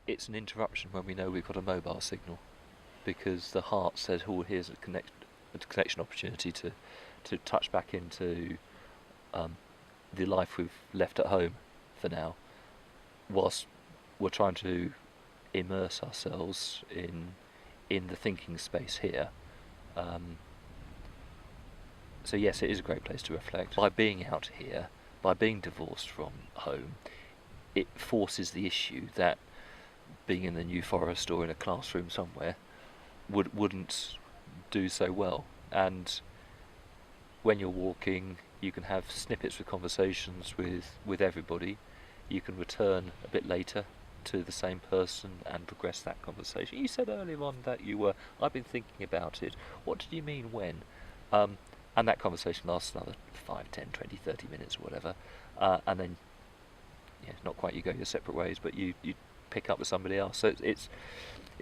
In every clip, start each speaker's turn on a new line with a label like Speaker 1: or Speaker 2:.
Speaker 1: it's an interruption when we know we've got a mobile signal, because the heart says, "Oh, here's a connection opportunity to touch back into the life we've left at home for now, whilst we're trying to immerse ourselves in the thinking space here." So yes, it is a great place to reflect. By being out here, by being divorced from home, it forces the issue that being in the New Forest or in a classroom somewhere wouldn't do so well. And when you're walking, you can have snippets of conversations with everybody. You can return a bit later to the same person and progress that conversation. You said earlier on that I've been thinking about it. What did you mean when? And that conversation lasts another 5, 10, 20, 30 minutes or whatever. And then, not quite you go your separate ways, but you pick up with somebody else. So it's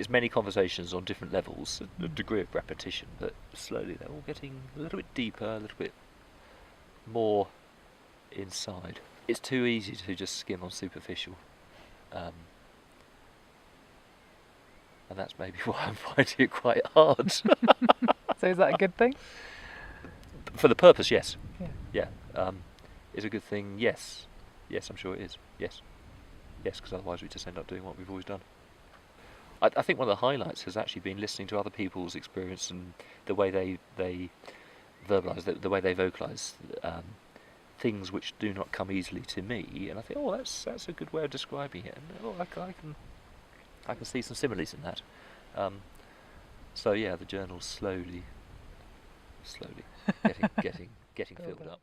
Speaker 1: many conversations on different levels, a degree of repetition, but slowly they're all getting a little bit deeper, a little bit more inside. It's too easy to just skim on superficial. And that's maybe why I'm finding it quite hard.
Speaker 2: So is that a good thing?
Speaker 1: For the purpose, yes.
Speaker 2: Yeah.
Speaker 1: Is a good thing, yes. Yes, I'm sure it is. Yes, because otherwise we just end up doing what we've always done. I think one of the highlights has actually been listening to other people's experience and the way they verbalise, the way they vocalise things which do not come easily to me, and I think, that's a good way of describing it, and I can see some similes in that. So yeah, the journal's slowly getting filled up.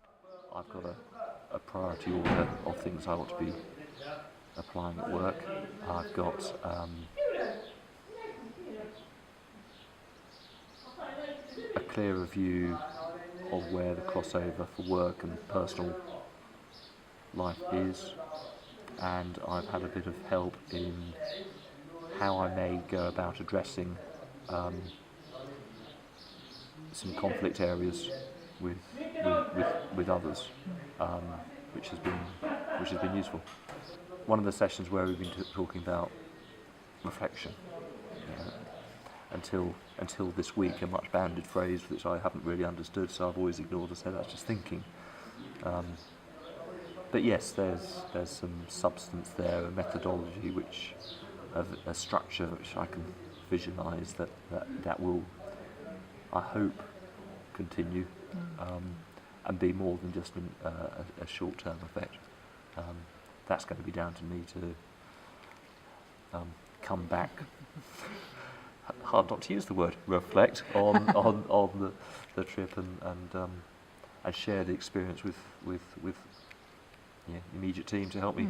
Speaker 1: I've got a priority order of things I want to be applying at work. I've got a clearer view of where the crossover for work and personal life is, and I've had a bit of help in how I may go about addressing some conflict areas with others, which has been useful. One of the sessions where we've been talking about reflection, until this week, a much banded phrase which I haven't really understood, so I've always ignored and said that's just thinking. But yes, there's some substance there, a methodology, a structure which I can visualise that will, I hope, continue and be more than just a short-term effect. That's going to be down to me to come back. Hard not to use the word reflect on the trip and share the experience with the immediate team to help me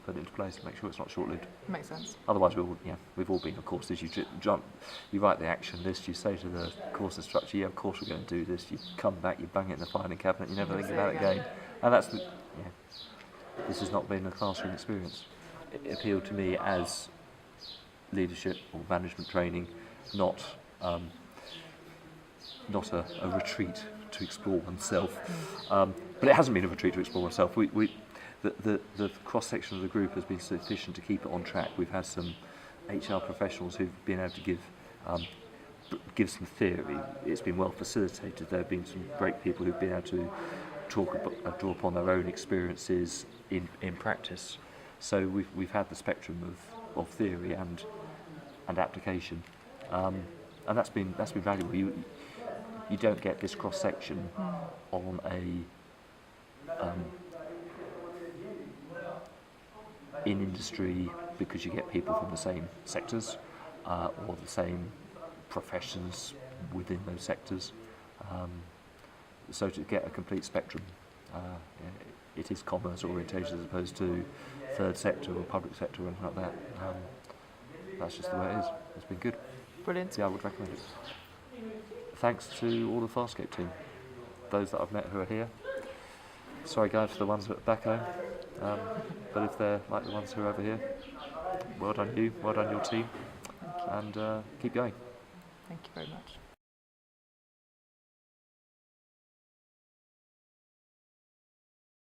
Speaker 1: put it into place and make sure it's not short-lived.
Speaker 2: Makes sense.
Speaker 1: Otherwise, we've all been on courses. You write the action list. You say to the course instructor, "Yeah, of course we're going to do this." You come back, you bang it in the filing cabinet. You never think about it again. And this has not been a classroom experience. It appealed to me as leadership or management training, not a retreat to explore oneself. But it hasn't been a retreat to explore oneself. The cross-section of the group has been sufficient to keep it on track. We've had some HR professionals who've been able to give some theory. It's been well facilitated. There have been some great people who've been able to draw upon their own experiences in practice. So we've had the spectrum of theory and application, and that's been valuable. You don't get this cross section on in industry, because you get people from the same sectors or the same professions within those sectors. So to get a complete spectrum, it is commerce orientation as opposed to third sector or public sector or anything like that. That's just the way it is. It's been good.
Speaker 2: Brilliant.
Speaker 1: Yeah, I would recommend it. Thanks to all the Farscape team, those that I've met who are here. Sorry guys for the ones that are back home, but if they're like the ones who are over here, well done you, well done your team, and keep going.
Speaker 2: Thank you very much.